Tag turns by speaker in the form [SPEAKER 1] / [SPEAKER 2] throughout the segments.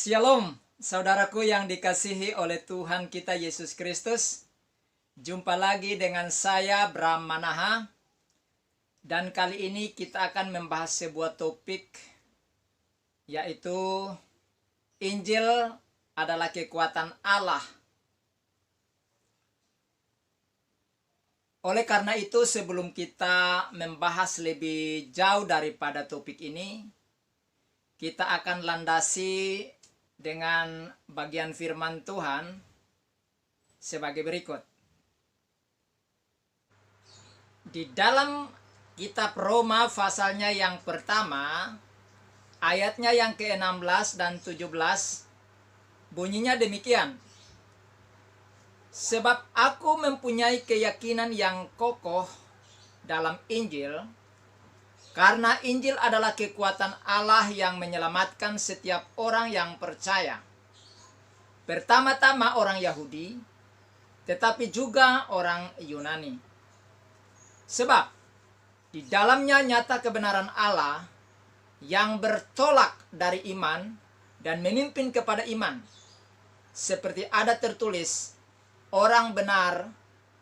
[SPEAKER 1] Shalom, saudaraku yang dikasihi oleh Tuhan kita Yesus Kristus. Jumpa lagi dengan saya, Bram Manaha. Dan kali ini kita akan membahas sebuah topik, yaitu Injil adalah kekuatan Allah. Oleh karena itu, sebelum kita membahas lebih jauh daripada topik ini, kita akan landasi dengan bagian firman Tuhan sebagai berikut. Di dalam kitab Roma pasalnya yang pertama, ayatnya yang ke-16 dan 17, bunyinya demikian. Sebab aku mempunyai keyakinan yang kokoh dalam Injil, karena Injil adalah kekuatan Allah yang menyelamatkan setiap orang yang percaya. Pertama-tama orang Yahudi, tetapi juga orang Yunani. Sebab di dalamnya nyata kebenaran Allah yang bertolak dari iman dan memimpin kepada iman. Seperti ada tertulis, orang benar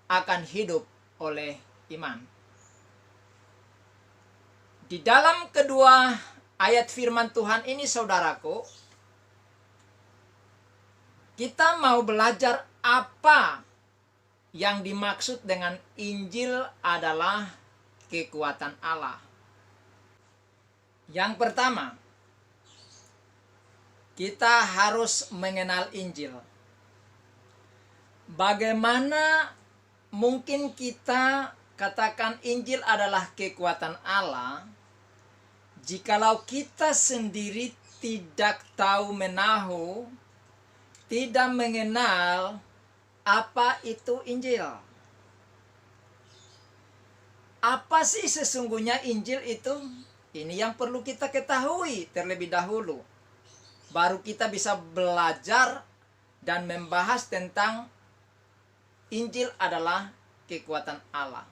[SPEAKER 1] akan hidup oleh iman. Di dalam kedua ayat firman Tuhan ini, saudaraku, kita mau belajar apa yang dimaksud dengan Injil adalah kekuatan Allah. Yang pertama, kita harus mengenal Injil. Bagaimana mungkin kita katakan Injil adalah kekuatan Allah jikalau kita sendiri tidak tahu menahu, tidak mengenal apa itu Injil? Apa sih sesungguhnya Injil itu? Ini yang perlu kita ketahui terlebih dahulu. Baru kita bisa belajar dan membahas tentang Injil adalah kekuatan Allah.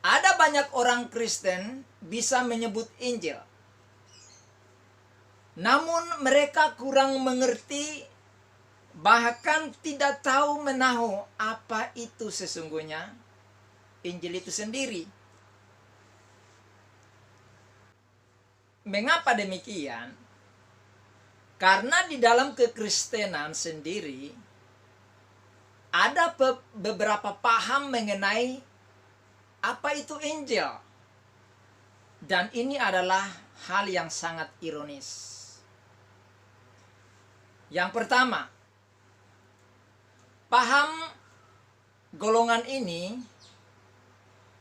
[SPEAKER 1] Ada banyak orang Kristen bisa menyebut Injil, namun mereka kurang mengerti, bahkan tidak tahu menahu apa itu sesungguhnya Injil itu sendiri. Mengapa demikian? Karena di dalam kekristenan sendiri ada beberapa paham mengenai apa itu Injil. Dan ini adalah hal yang sangat ironis. Yang pertama, paham golongan ini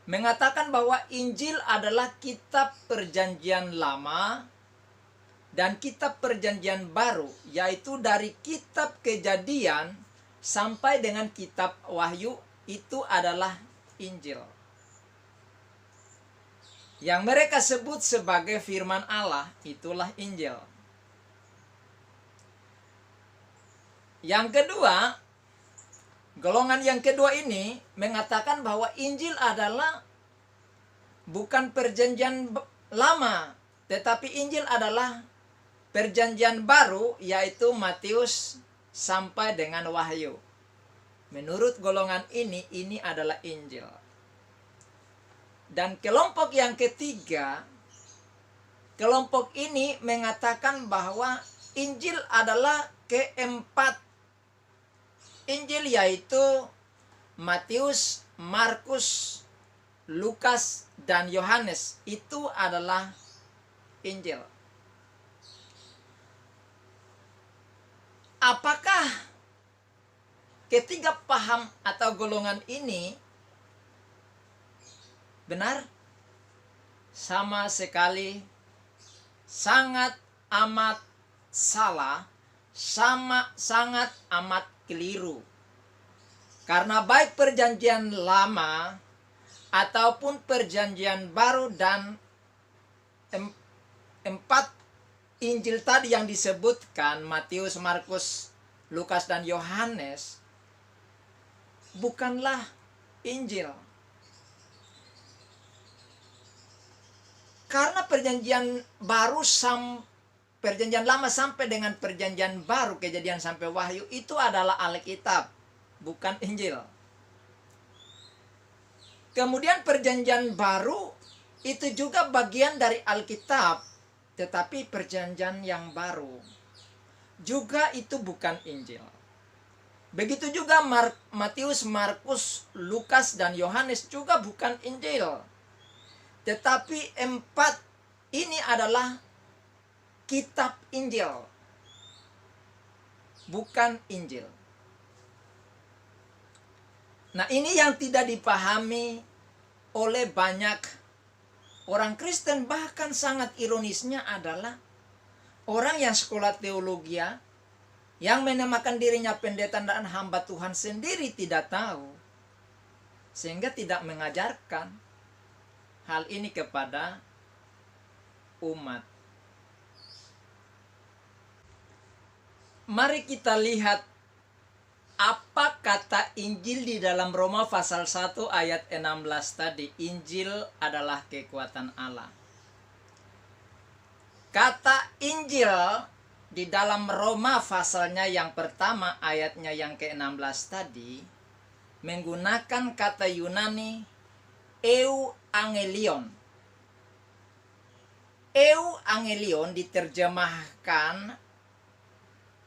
[SPEAKER 1] mengatakan bahwa Injil adalah kitab perjanjian lama dan kitab perjanjian baru, yaitu dari kitab Kejadian sampai dengan kitab Wahyu, itu adalah Injil. Yang mereka sebut sebagai firman Allah, itulah Injil. Yang kedua, golongan yang kedua ini mengatakan bahwa Injil adalah bukan perjanjian lama, tetapi Injil adalah perjanjian baru, yaitu Matius sampai dengan Wahyu. Menurut golongan ini adalah Injil. Dan kelompok yang ketiga, kelompok ini mengatakan bahwa Injil adalah keempat Injil, yaitu Matius, Markus, Lukas, dan Yohanes. Itu adalah Injil. Apakah ketiga paham atau golongan ini benar? Sama sekali sangat amat salah, sangat amat keliru. Karena baik perjanjian lama ataupun perjanjian baru dan empat Injil tadi yang disebutkan, Matius, Markus, Lukas, dan Yohanes, bukanlah Injil. Karena perjanjian baru Perjanjian Lama sampai dengan Perjanjian Baru, Kejadian sampai Wahyu, itu adalah Alkitab, bukan Injil. Kemudian Perjanjian Baru itu juga bagian dari Alkitab, tetapi Perjanjian yang baru juga itu bukan Injil. Begitu juga Matius, Markus, Lukas, dan Yohanes juga bukan Injil. Tetapi 4 ini adalah kitab Injil, bukan Injil. Nah, ini yang tidak dipahami oleh banyak orang Kristen. Bahkan sangat ironisnya adalah orang yang sekolah teologi, yang menamakan dirinya pendeta dan hamba Tuhan sendiri tidak tahu, sehingga tidak mengajarkan hal ini kepada umat. Mari kita lihat apa kata Injil di dalam Roma pasal 1 ayat 16 tadi. Injil adalah kekuatan Allah. Kata Injil di dalam Roma pasalnya yang pertama ayatnya yang ke-16 tadi menggunakan kata Yunani euangelion. Euangelion diterjemahkan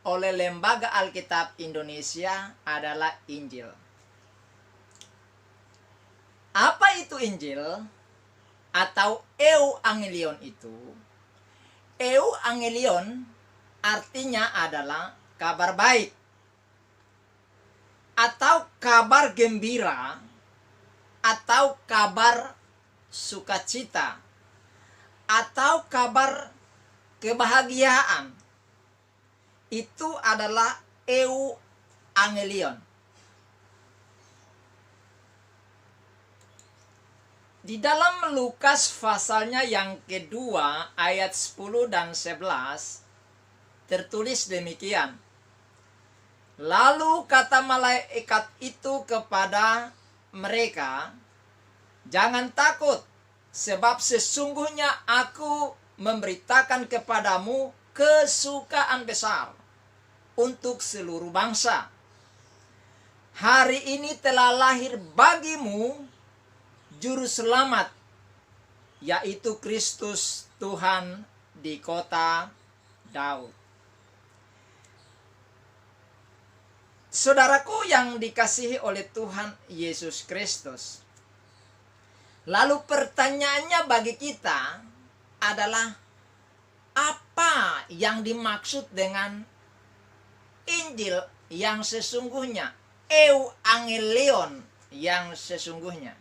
[SPEAKER 1] oleh Lembaga Alkitab Indonesia adalah Injil. Apa itu Injil atau euangelion itu? Euangelion artinya adalah kabar baik atau kabar gembira atau kabar sukacita atau kabar kebahagiaan. Itu adalah euangelion. Di dalam Lukas pasalnya yang kedua ayat 10 dan 11 tertulis demikian. Lalu kata malaikat itu kepada mereka, jangan takut, sebab sesungguhnya aku memberitakan kepadamu kesukaan besar untuk seluruh bangsa. Hari ini telah lahir bagimu juru selamat, yaitu Kristus Tuhan di kota Daud. Saudaraku yang dikasihi oleh Tuhan Yesus Kristus, lalu pertanyaannya bagi kita adalah, apa yang dimaksud dengan Injil yang sesungguhnya? Euangelion yang sesungguhnya.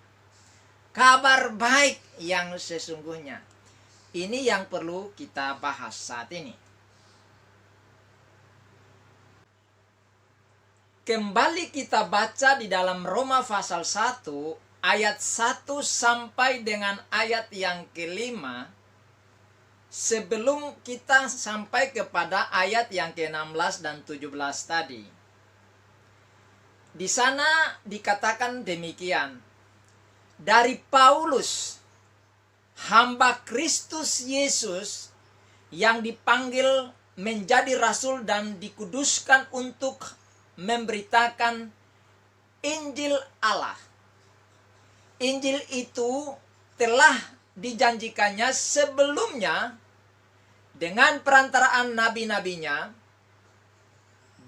[SPEAKER 1] Kabar baik yang sesungguhnya. Ini yang perlu kita bahas saat ini. Kembali kita baca di dalam Roma pasal 1 ayat 1 sampai dengan ayat yang ke-5. Sebelum kita sampai kepada ayat yang ke-16 dan 17 tadi. Di sana dikatakan demikian. Dari Paulus, hamba Kristus Yesus yang dipanggil menjadi rasul dan dikuduskan untuk memberitakan Injil Allah. Injil itu telah dijanjikannya sebelumnya dengan perantaraan nabi-nabinya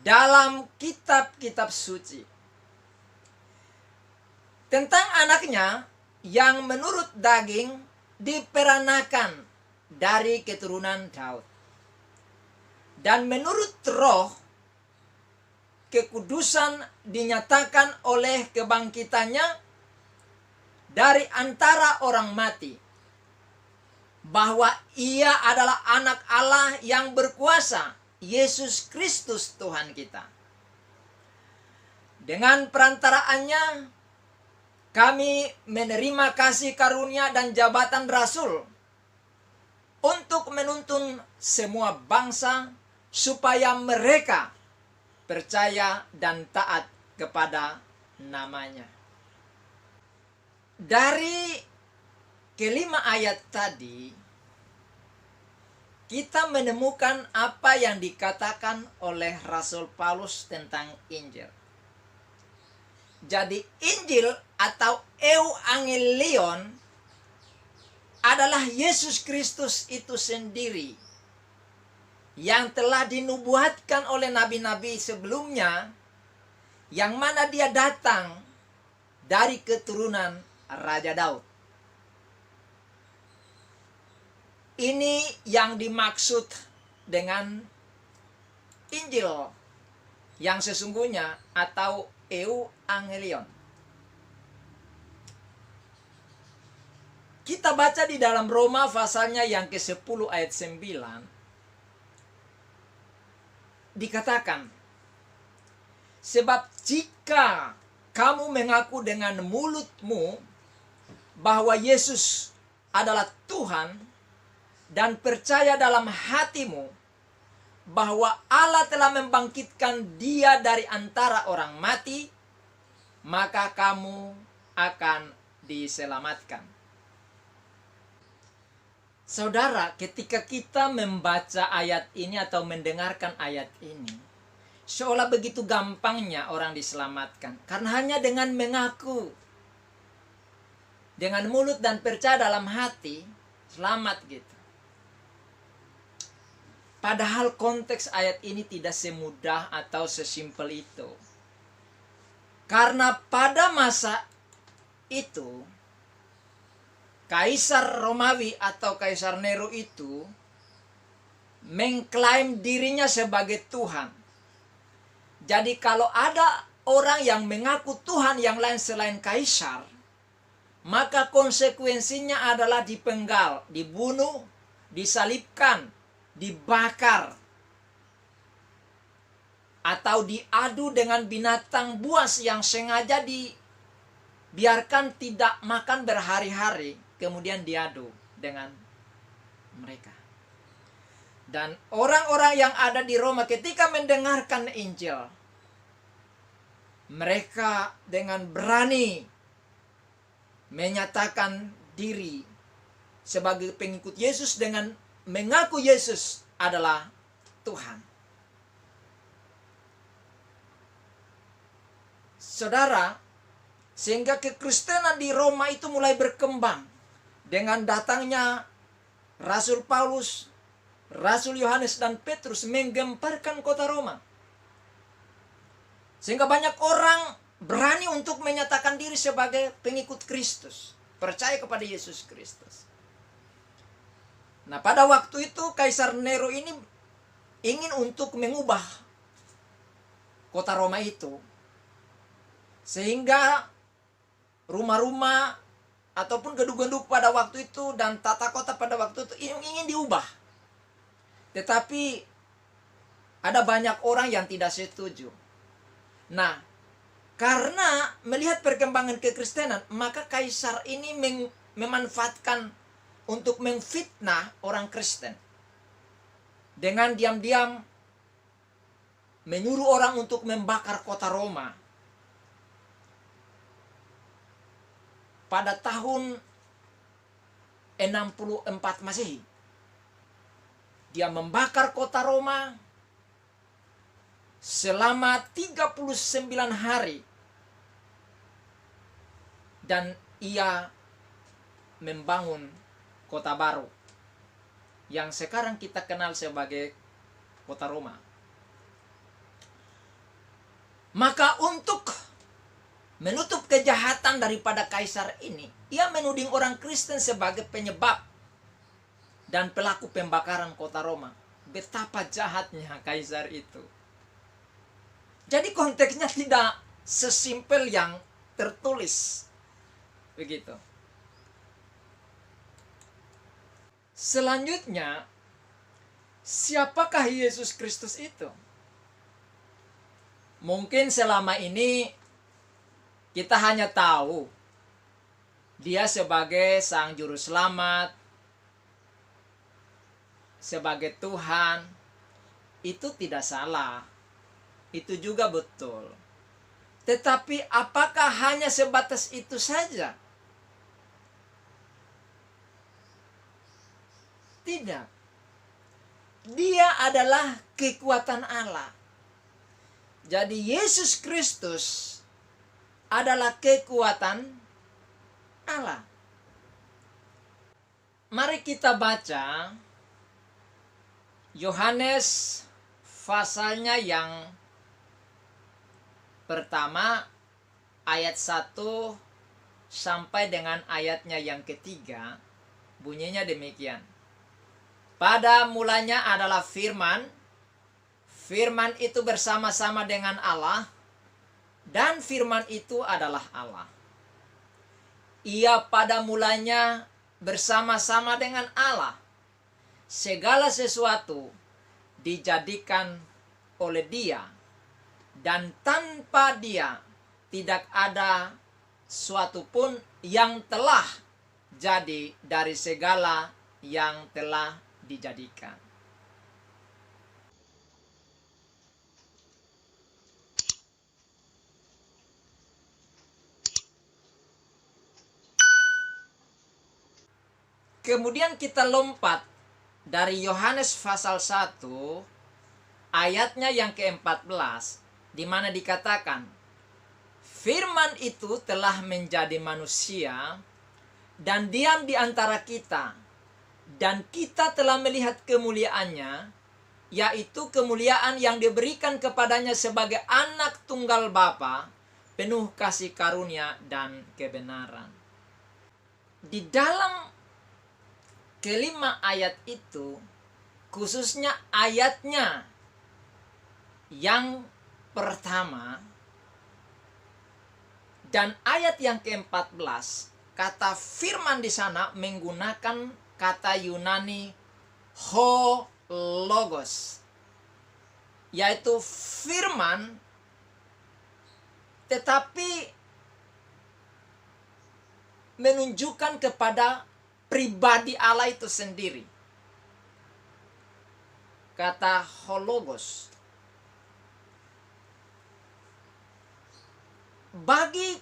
[SPEAKER 1] dalam kitab-kitab suci tentang anaknya yang menurut daging diperanakan dari keturunan Daud, dan menurut roh kekudusan dinyatakan oleh kebangkitannya dari antara orang mati, bahwa ia adalah anak Allah yang berkuasa, Yesus Kristus Tuhan kita. Dengan perantaraannya kami menerima kasih karunia dan jabatan rasul untuk menuntun semua bangsa supaya mereka percaya dan taat kepada namanya. Dari kelima ayat tadi kita menemukan apa yang dikatakan oleh Rasul Paulus tentang Injil. Jadi Injil atau Euangelion adalah Yesus Kristus itu sendiri yang telah dinubuatkan oleh nabi-nabi sebelumnya, yang mana dia datang dari keturunan Raja Daud. Ini yang dimaksud dengan Injil yang sesungguhnya atau Euangelion. Kita baca di dalam Roma pasalnya yang ke-10 ayat 9. Dikatakan, sebab jika kamu mengaku dengan mulutmu bahwa Yesus adalah Tuhan dan percaya dalam hatimu bahwa Allah telah membangkitkan dia dari antara orang mati, maka kamu akan diselamatkan. Saudara, ketika kita membaca ayat ini atau mendengarkan ayat ini, seolah begitu gampangnya orang diselamatkan. Karena hanya dengan mengaku dengan mulut dan percaya dalam hati, selamat gitu. Padahal konteks ayat ini tidak semudah atau sesimpel itu. Karena pada masa itu, Kaisar Romawi atau Kaisar Nero itu mengklaim dirinya sebagai Tuhan. Jadi kalau ada orang yang mengaku Tuhan yang lain selain Kaisar, maka konsekuensinya adalah dipenggal, dibunuh, disalibkan, dibakar, atau diadu dengan binatang buas yang sengaja dibiarkan tidak makan berhari-hari, kemudian diadu dengan mereka. Dan orang-orang yang ada di Roma ketika mendengarkan Injil, mereka dengan berani menyatakan diri sebagai pengikut Yesus dengan mengaku Yesus adalah Tuhan. Saudara, sehingga kekristenan di Roma itu mulai berkembang dengan datangnya Rasul Paulus, Rasul Yohanes dan Petrus menggemparkan kota Roma. Sehingga banyak orang berani untuk menyatakan diri sebagai pengikut Kristus, percaya kepada Yesus Kristus. Nah, pada waktu itu Kaisar Nero ini ingin untuk mengubah kota Roma itu, sehingga rumah-rumah ataupun gedung-gedung pada waktu itu dan tata kota pada waktu itu ingin diubah. Tetapi ada banyak orang yang tidak setuju. Nah, karena melihat perkembangan kekristenan, maka Kaisar ini memanfaatkan untuk memfitnah orang Kristen. Dengan diam-diam menyuruh orang untuk membakar kota Roma. Pada tahun 64 Masehi, dia membakar kota Roma selama 39 hari. Dan ia membangun kota baru yang sekarang kita kenal sebagai kota Roma. Maka untuk menutup kejahatan daripada Kaisar ini, ia menuding orang Kristen sebagai penyebab dan pelaku pembakaran kota Roma. Betapa jahatnya Kaisar itu. Jadi konteksnya tidak sesimpel yang tertulis. Begitu. Selanjutnya, siapakah Yesus Kristus itu? Mungkin selama ini kita hanya tahu dia sebagai Sang Juru Selamat, sebagai Tuhan. Itu tidak salah. Itu juga betul. Tetapi apakah hanya sebatas itu saja? Tidak. Dia adalah kekuatan Allah. Jadi Yesus Kristus adalah kekuatan Allah. Mari kita baca Yohanes pasalnya yang pertama ayat 1 sampai dengan ayatnya yang ketiga. Bunyinya demikian. Pada mulanya adalah firman. Firman itu bersama-sama dengan Allah. Dan firman itu adalah Allah. Ia pada mulanya bersama-sama dengan Allah. Segala sesuatu dijadikan oleh Dia. Dan tanpa Dia tidak ada suatu pun yang telah jadi dari segala yang telah dijadikan. Kemudian kita lompat dari Yohanes pasal 1 ayatnya yang ke-14 di mana dikatakan, firman itu telah menjadi manusia dan diam di antara kita, dan kita telah melihat kemuliaannya, yaitu kemuliaan yang diberikan kepadanya sebagai anak tunggal Bapa, penuh kasih karunia dan kebenaran. Di dalam kelima ayat itu, khususnya ayatnya yang pertama dan ayat yang ke-14, kata firman di sana menggunakan kata Yunani hologos, yaitu firman tetapi menunjukkan kepada pribadi Allah itu sendiri. Kata hologos. Bagi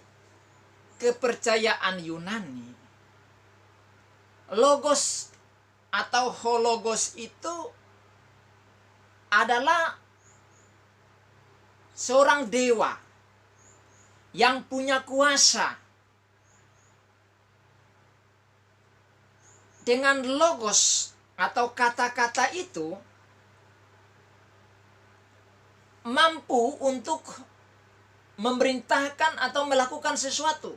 [SPEAKER 1] kepercayaan Yunani, logos atau hologos itu adalah seorang dewa yang punya kuasa. Dengan logos atau kata-kata itu mampu untuk memerintahkan atau melakukan sesuatu.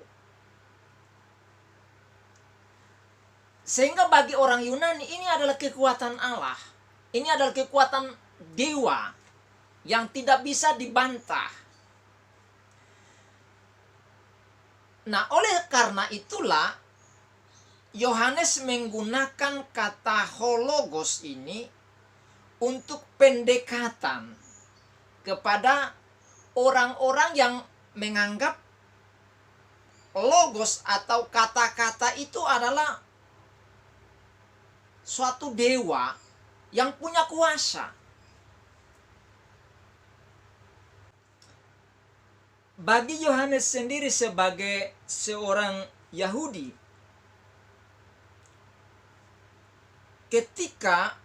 [SPEAKER 1] Sehingga bagi orang Yunani ini adalah kekuatan Allah. Ini adalah kekuatan dewa yang tidak bisa dibantah. Nah, oleh karena itulah Yohanes menggunakan kata hologos ini untuk pendekatan kepada orang-orang yang menganggap logos atau kata-kata itu adalah suatu dewa yang punya kuasa. Bagi Yohanes sendiri sebagai seorang Yahudi, ketika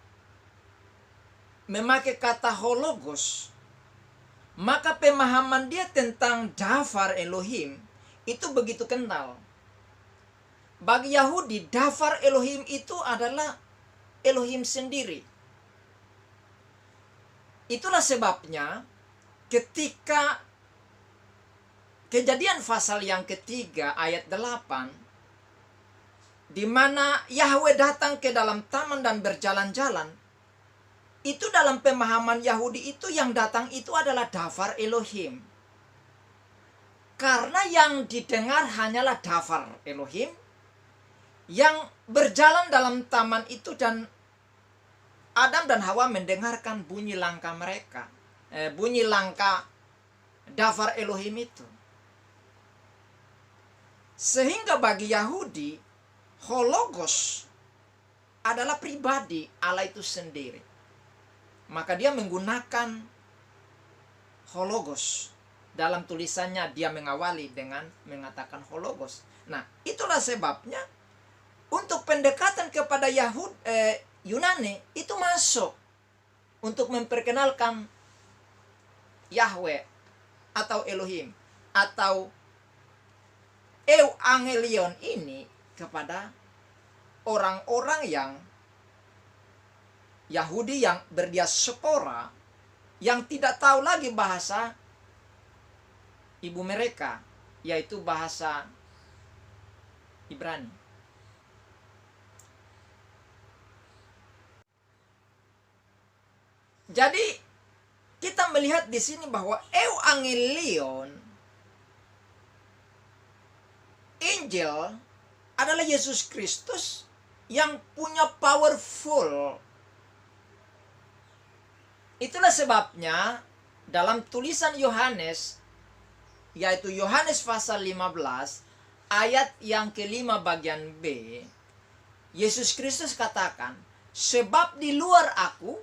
[SPEAKER 1] memakai kata hologos, maka pemahaman dia tentang Dafar Elohim itu begitu kental. Bagi Yahudi, Dafar Elohim itu adalah Elohim sendiri. Itulah sebabnya ketika Kejadian pasal yang ketiga ayat 8, di mana Yahweh datang ke dalam taman dan berjalan-jalan, itu dalam pemahaman Yahudi itu yang datang itu adalah Dafar Elohim. Karena yang didengar hanyalah Dafar Elohim yang berjalan dalam taman itu, dan Adam dan Hawa mendengarkan bunyi langkah mereka, bunyi langkah Dafar Elohim itu. Sehingga bagi Yahudi, hologos adalah pribadi Allah itu sendiri. Maka dia menggunakan hologos. Dalam tulisannya dia mengawali dengan mengatakan hologos. Nah, itulah sebabnya untuk pendekatan kepada Yunani itu masuk. untuk memperkenalkan Yahweh atau Elohim atau Evangelion ini kepada orang-orang yang Yahudi yang berdiaspora, yang tidak tahu lagi bahasa ibu mereka, yaitu bahasa Ibrani. Jadi kita melihat di sini bahwa Evangelion, Injil, adalah Yesus Kristus yang punya powerful. Itulah sebabnya dalam tulisan Yohanes, yaitu Yohanes pasal 15 ayat yang kelima bagian B, Yesus Kristus katakan, sebab di luar aku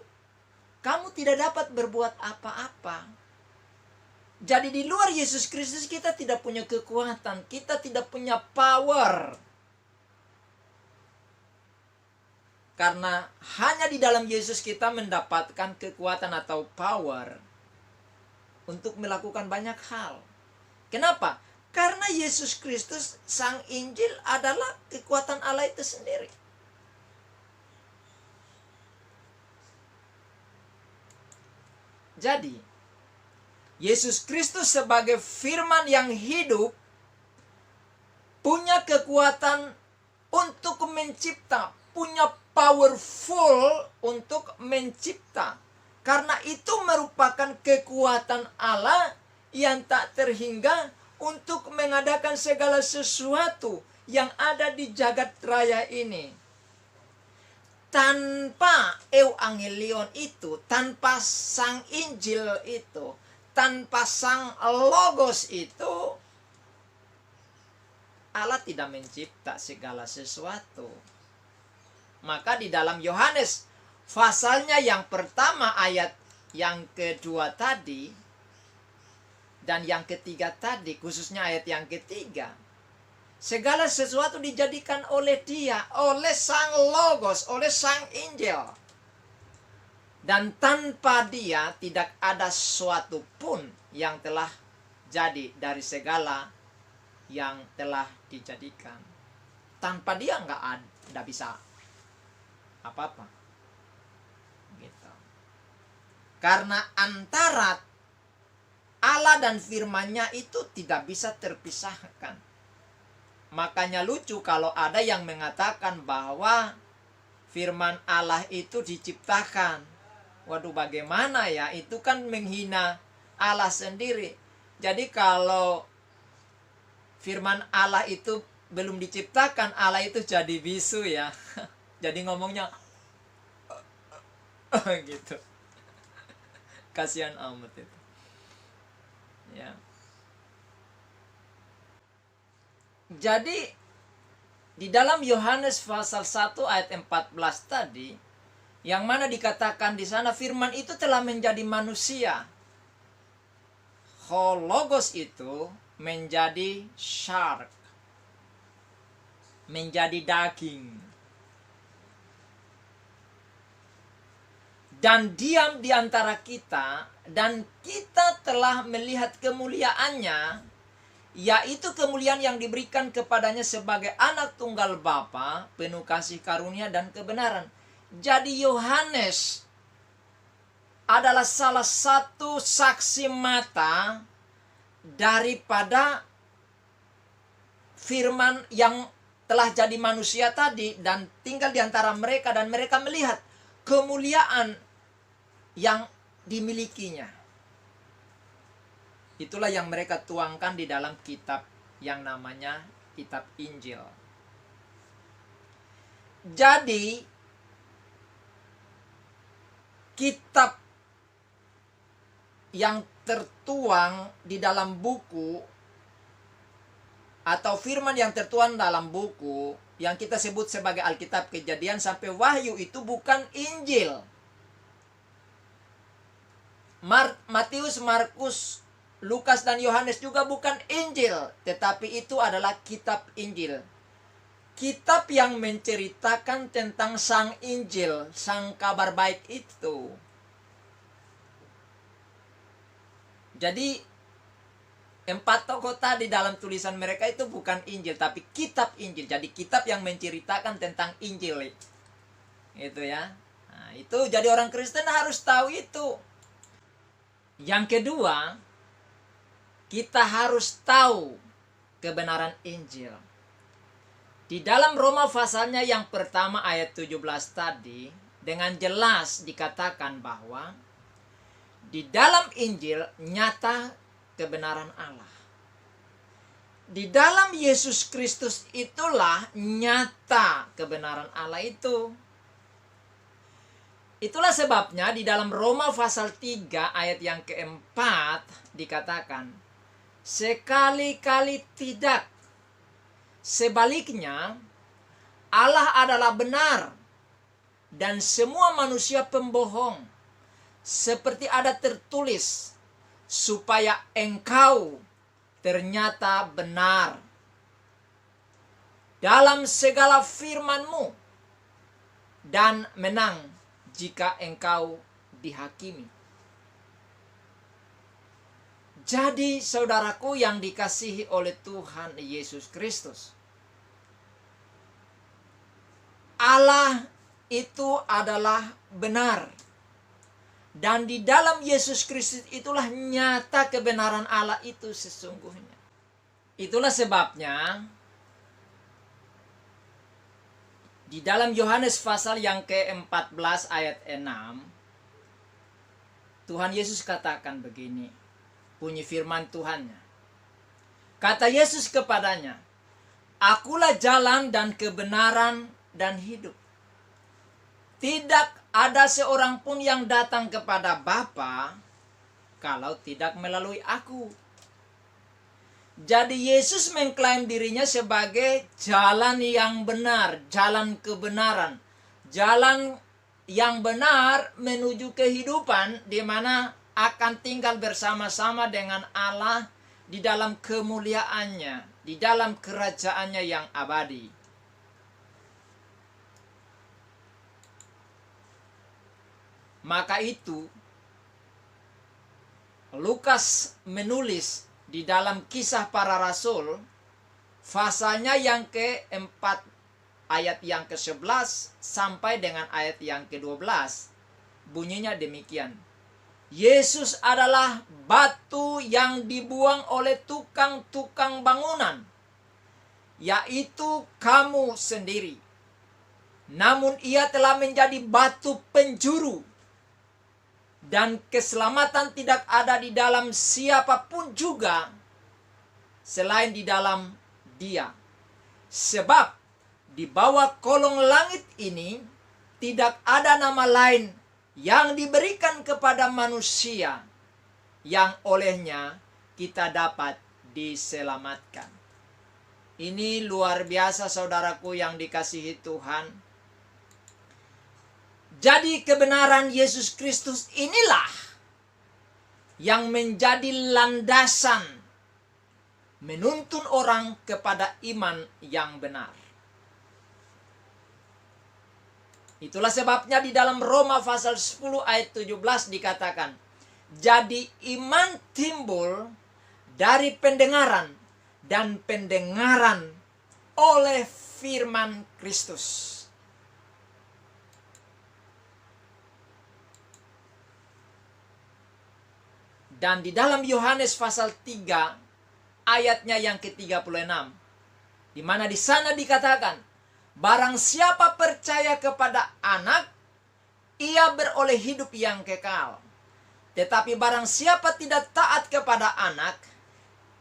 [SPEAKER 1] kamu tidak dapat berbuat apa-apa. Jadi di luar Yesus Kristus kita tidak punya kekuatan, kita tidak punya power. Karena hanya di dalam Yesus kita mendapatkan kekuatan atau power untuk melakukan banyak hal. Kenapa? Karena Yesus Kristus, Sang Injil, adalah kekuatan Allah itu sendiri. Jadi, Yesus Kristus sebagai firman yang hidup punya kekuatan untuk mencipta, punya powerful untuk mencipta. Karena itu merupakan kekuatan Allah yang tak terhingga untuk mengadakan segala sesuatu yang ada di jagat raya ini. Tanpa Evangelion itu, tanpa Sang Injil itu, tanpa Sang Logos itu, Allah tidak mencipta segala sesuatu. Maka di dalam Yohanes pasalnya yang pertama ayat yang kedua tadi dan yang ketiga tadi, khususnya ayat yang ketiga, segala sesuatu dijadikan oleh Dia, oleh Sang Logos, oleh Sang Injil. Dan tanpa Dia tidak ada sesuatu pun yang telah jadi dari segala yang telah dijadikan. Tanpa Dia nggak bisa apa-apa. Gitu. Karena antara Allah dan firman-Nya itu tidak bisa terpisahkan. Makanya lucu kalau ada yang mengatakan bahwa firman Allah itu diciptakan. Waduh, bagaimana ya? Itu kan menghina Allah sendiri. Jadi kalau firman Allah itu belum diciptakan, Allah itu jadi bisu ya. Jadi ngomongnya gitu. Kasihan amat itu. Ya. Jadi di dalam Yohanes pasal 1 ayat 14 tadi, yang mana dikatakan di sana firman itu telah menjadi manusia. Logos itu menjadi shark, menjadi daging. Dan diam di antara kita, dan kita telah melihat kemuliaannya, yaitu kemuliaan yang diberikan kepadanya sebagai anak tunggal Bapa, penuh kasih karunia dan kebenaran. Jadi Yohanes adalah salah satu saksi mata daripada firman yang telah jadi manusia tadi dan tinggal di antara mereka, dan mereka melihat kemuliaan yang dimilikinya. Itulah yang mereka tuangkan di dalam kitab yang namanya kitab Injil. Jadi kitab yang tertuang di dalam buku atau firman yang tertuang dalam buku yang kita sebut sebagai Alkitab Kejadian sampai Wahyu itu bukan Injil. Matius, Markus, Lukas dan Yohanes juga bukan Injil, tetapi itu adalah kitab Injil. Kitab yang menceritakan tentang Sang Injil, Sang kabar baik itu. Jadi 4 tokoh tadi dalam tulisan mereka itu bukan Injil, tapi kitab Injil. Jadi kitab yang menceritakan tentang Injil. Itu ya. Nah, itu jadi orang Kristen harus tahu itu. Yang kedua, kita harus tahu kebenaran Injil. Di dalam Roma pasalnya yang pertama ayat 17 tadi, dengan jelas dikatakan bahwa di dalam Injil nyata kebenaran Allah. Di dalam Yesus Kristus itulah nyata kebenaran Allah itu. Itulah sebabnya di dalam Roma pasal 3 ayat yang keempat dikatakan, sekali-kali tidak. Sebaliknya, Allah adalah benar dan semua manusia pembohong. Seperti ada tertulis, supaya engkau ternyata benar dalam segala firman-Mu dan menang jika engkau dihakimi. Jadi saudaraku yang dikasihi oleh Tuhan Yesus Kristus, Allah itu adalah benar. Dan di dalam Yesus Kristus itulah nyata kebenaran Allah itu sesungguhnya. Itulah sebabnya di dalam Yohanes pasal yang ke-14 ayat 6, Tuhan Yesus katakan begini, bunyi firman Tuhannya. Kata Yesus kepadanya, akulah jalan dan kebenaran dan hidup. Tidak ada seorang pun yang datang kepada Bapa kalau tidak melalui aku. Jadi Yesus mengklaim dirinya sebagai jalan yang benar, jalan kebenaran. Jalan yang benar menuju kehidupan di mana akan tinggal bersama-sama dengan Allah di dalam kemuliaannya, di dalam kerajaannya yang abadi. Maka itu Lukas menulis di dalam Kisah Para Rasul pasalnya yang ke-4 ayat yang ke-11 sampai dengan ayat yang ke-12 bunyinya demikian. Yesus adalah batu yang dibuang oleh tukang-tukang bangunan, yaitu kamu sendiri. Namun ia telah menjadi batu penjuru, dan keselamatan tidak ada di dalam siapapun juga selain di dalam Dia. Sebab di bawah kolong langit ini tidak ada nama lain yang diberikan kepada manusia yang olehnya kita dapat diselamatkan. Ini luar biasa saudaraku yang dikasihi Tuhan. Jadi kebenaran Yesus Kristus inilah yang menjadi landasan menuntun orang kepada iman yang benar. Itulah sebabnya di dalam Roma pasal 10 ayat 17 dikatakan, jadi iman timbul dari pendengaran dan pendengaran oleh firman Kristus. Dan di dalam Yohanes pasal 3 ayatnya yang ke-36, di mana di sana dikatakan, barang siapa percaya kepada Anak, ia beroleh hidup yang kekal. Tetapi barang siapa tidak taat kepada Anak,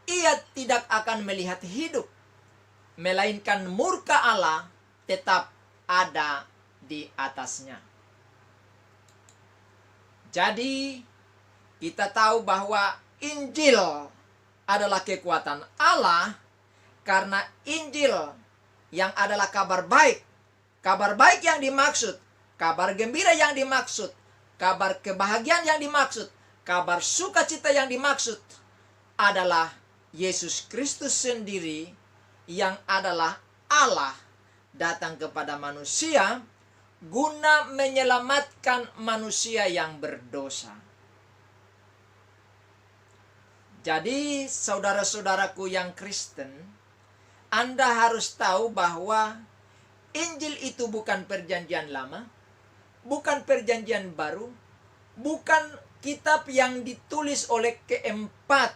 [SPEAKER 1] ia tidak akan melihat hidup, melainkan murka Allah tetap ada di atasnya. Jadi kita tahu bahwa Injil adalah kekuatan Allah, karena Injil yang adalah kabar baik. Kabar baik yang dimaksud, kabar gembira yang dimaksud, kabar kebahagiaan yang dimaksud, kabar sukacita yang dimaksud adalah Yesus Kristus sendiri yang adalah Allah datang kepada manusia guna menyelamatkan manusia yang berdosa. Jadi saudara-saudaraku yang Kristen, Anda harus tahu bahwa Injil itu bukan perjanjian lama, bukan perjanjian baru, bukan kitab yang ditulis oleh keempat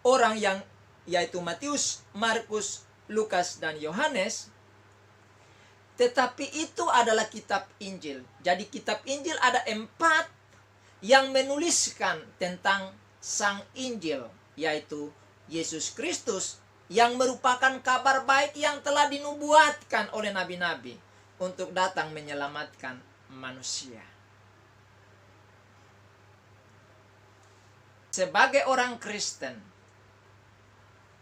[SPEAKER 1] orang yang yaitu Matius, Markus, Lukas, dan Yohanes. Tetapi itu adalah kitab Injil. Jadi kitab Injil ada 4 yang menuliskan tentang Sang Injil, yaitu Yesus Kristus, yang merupakan kabar baik yang telah dinubuatkan oleh nabi-nabi untuk datang menyelamatkan manusia. Sebagai orang Kristen,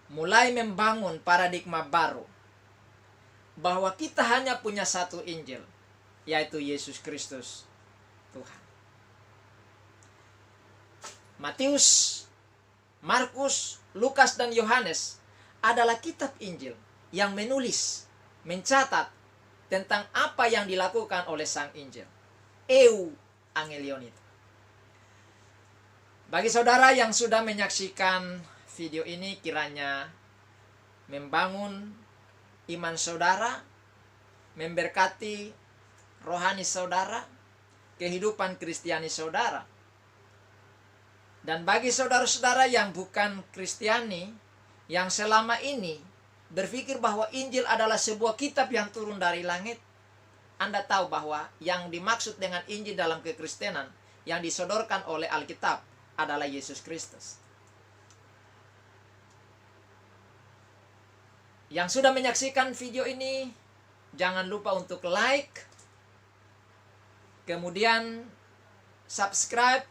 [SPEAKER 1] mulai membangun paradigma baru bahwa kita hanya punya satu Injil, yaitu Yesus Kristus Tuhan. Matius, Markus, Lukas, dan Yohanes adalah kitab Injil yang menulis, mencatat tentang apa yang dilakukan oleh Sang Injil. Angelion itu. Bagi saudara yang sudah menyaksikan video ini, kiranya membangun iman saudara, memberkati rohani saudara, kehidupan Kristiani saudara. Dan bagi saudara-saudara yang bukan Kristiani, yang selama ini berpikir bahwa Injil adalah sebuah kitab yang turun dari langit, Anda tahu bahwa yang dimaksud dengan Injil dalam kekristenan yang disodorkan oleh Alkitab adalah Yesus Kristus. Yang sudah menyaksikan video ini, jangan lupa untuk like, kemudian subscribe,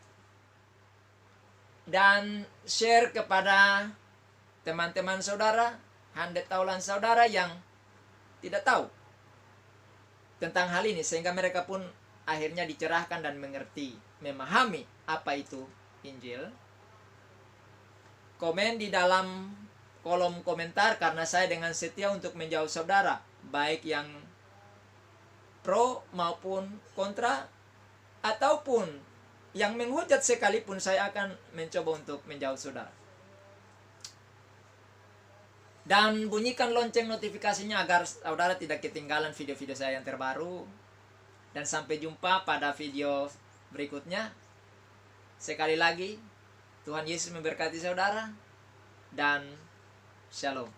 [SPEAKER 1] dan share kepada teman-teman saudara, handet taulan saudara yang tidak tahu tentang hal ini, sehingga mereka pun akhirnya dicerahkan dan mengerti, memahami apa itu Injil. Komen di dalam kolom komentar, karena saya dengan setia untuk menjawab saudara, baik yang pro maupun kontra, ataupun yang menghujat sekalipun, saya akan mencoba untuk menjawab saudara. Dan bunyikan lonceng notifikasinya agar saudara tidak ketinggalan video-video saya yang terbaru. Dan sampai jumpa pada video berikutnya. Sekali lagi, Tuhan Yesus memberkati saudara, dan shalom.